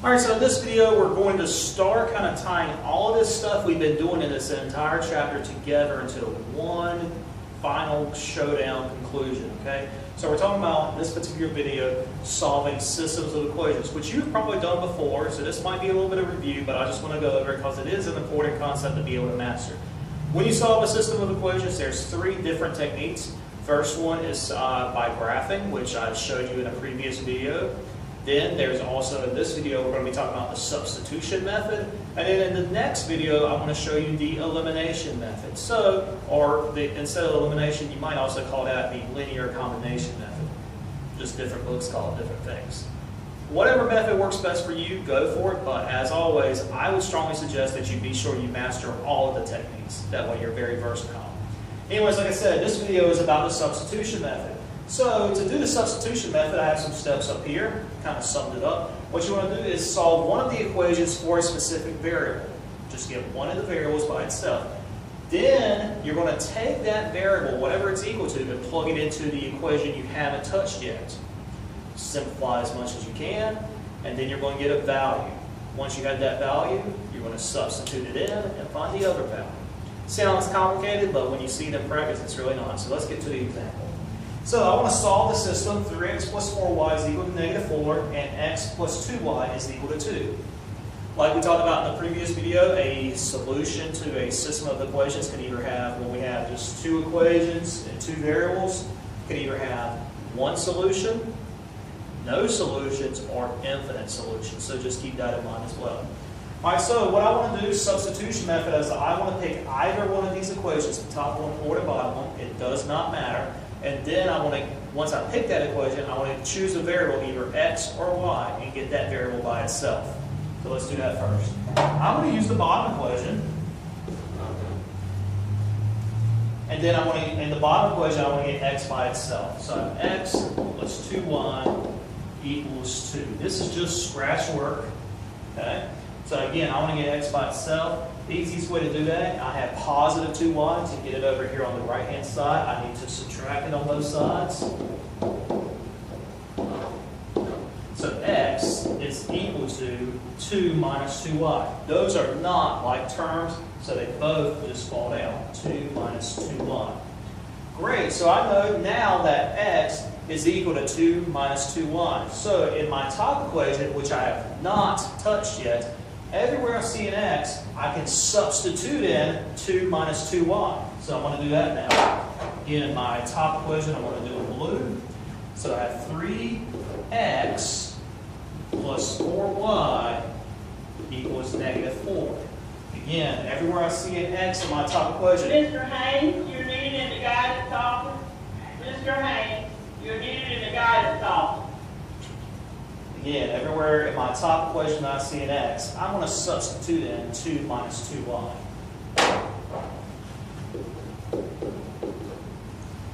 Alright, so in this video we're going to start kind of tying all of this stuff we've been doing in this entire chapter together into one final showdown conclusion, okay? So we're talking about, in this particular video, solving systems of equations, which you've probably done before, so this might be a little bit of review, but I just want to go over it because it is an important concept to be able to master. When you solve a system of equations, there's three different techniques. First one is by graphing, which I showed you in a previous video. Then there's also, in this video, we're going to be talking about the substitution method. And then in the next video, I'm going to show you the elimination method. So, instead of elimination, you might also call that the linear combination method. Just different books call it different things. Whatever method works best for you, go for it. But as always, I would strongly suggest that you be sure you master all of the techniques. That way you're very versatile. Anyways, like I said, this video is about the substitution method. So to do the substitution method, I have some steps up here, kind of summed it up. What you want to do is solve one of the equations for a specific variable. Just get one of the variables by itself. Then you're going to take that variable, whatever it's equal to, and plug it into the equation you haven't touched yet. Simplify as much as you can, and then you're going to get a value. Once you have that value, you're going to substitute it in and find the other value. Sounds complicated, but when you see it in practice, it's really not. So let's get to the example. So I want to solve the system. 3x plus 4y is equal to negative 4, and x plus 2y is equal to 2. Like we talked about in the previous video, a solution to a system of equations can either have, when we have just two equations and two variables, can either have one solution, no solutions, or infinite solutions. So just keep that in mind as well. Alright, so what I want to do, substitution method, is I want to pick either one of these equations, the top one or the bottom one. It does not matter. And then I want to, once I pick that equation, I want to choose a variable, either x or y, and get that variable by itself. So let's do that first. I'm going to use the bottom equation. And then I want to, in the bottom equation, I want to get x by itself. So I have x plus 2y equals 2. This is just scratch work. Okay? So again, I want to get x by itself. The easiest way to do that, I have positive 2y. To get it over here on the right-hand side, I need to subtract it on both sides. So x is equal to 2 minus 2y. Those are not like terms, so they both just fall down. 2 minus 2y. Great, so I know now that x is equal to 2 minus 2y. So in my top equation, which I have not touched yet, everywhere I see an x, I can substitute in 2 minus 2y. So I'm going to do that now. In my top equation, I'm going to do in blue. So I have 3x plus 4y equals negative 4. Again, everywhere I see an x in my top equation. Mr. Haynes, you're needed in the guidance office. Mr. Haynes, you're needed in the guidance office. Again, everywhere in my top equation I see an x, I'm going to substitute in 2 minus 2y.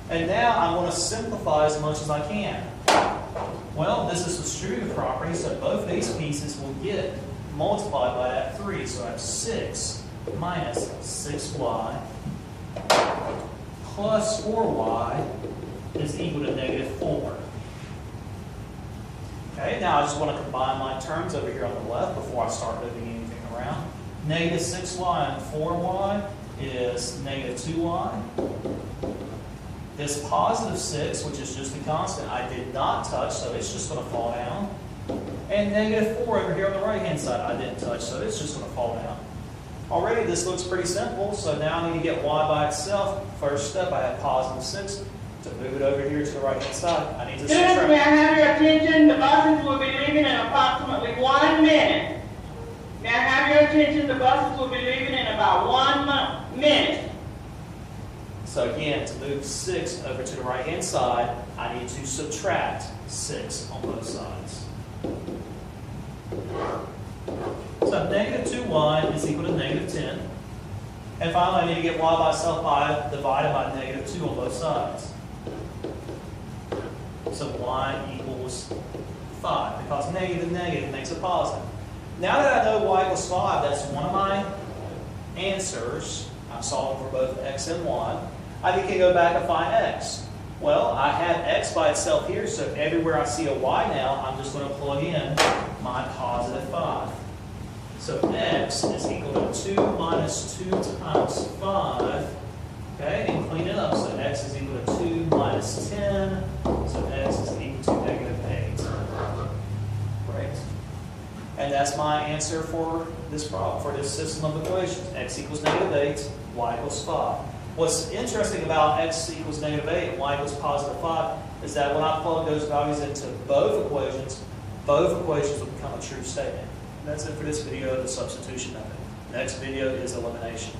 And now I want to simplify as much as I can. Well, this is the distributive property, so both of these pieces will get multiplied by that 3. So I have 6 minus 6y plus 4y is equal to negative 4. Okay, now I just want to combine my terms over here on the left before I start moving anything around. Negative 6y and 4y is negative 2y. This positive 6, which is just a constant, I did not touch, so it's just going to fall down. And negative 4 over here on the right-hand side, I didn't touch, so it's just going to fall down. Already, this looks pretty simple, so now I need to get y by itself. First step, I have positive 6. To move it over here to the right-hand side, I need to subtract. Students, may I have your attention? The buses will be leaving in approximately 1 minute. May I have your attention? The buses will be leaving in about 1 minute. So again, to move 6 over to the right-hand side, I need to subtract 6 on both sides. So negative 2y is equal to negative 10. And finally, I need to get y by itself divided by negative 2 on both sides. So y equals 5, because negative makes a positive. Now that I know y equals 5, that's one of my answers. I'm solving for both x and y. I can go back and find x. Well, I have x by itself here, so everywhere I see a y now, I'm just going to plug in my positive 5. So x is equal to 2 minus 2 times 5. Okay, and clean it up. So x is equal to 2 minus 10. So x is equal to negative 8. Great. And that's my answer for this problem, for this system of equations. X equals negative 8, y equals 5. What's interesting about x equals negative 8 and y equals positive 5 is that when I plug those values into both equations will become a true statement. And that's it for this video of the substitution method. Next video is elimination.